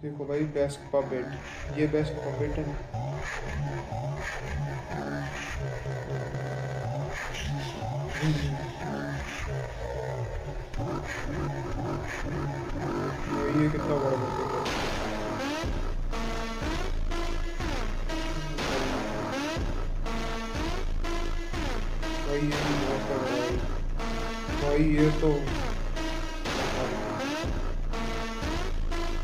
देखो भाई, best puppet, ये बेस्ट पपेट है। भाई ये कितना बड़ा पपेट है। भाई ये भी बहुत बड़ा है भाई। भाई ये तो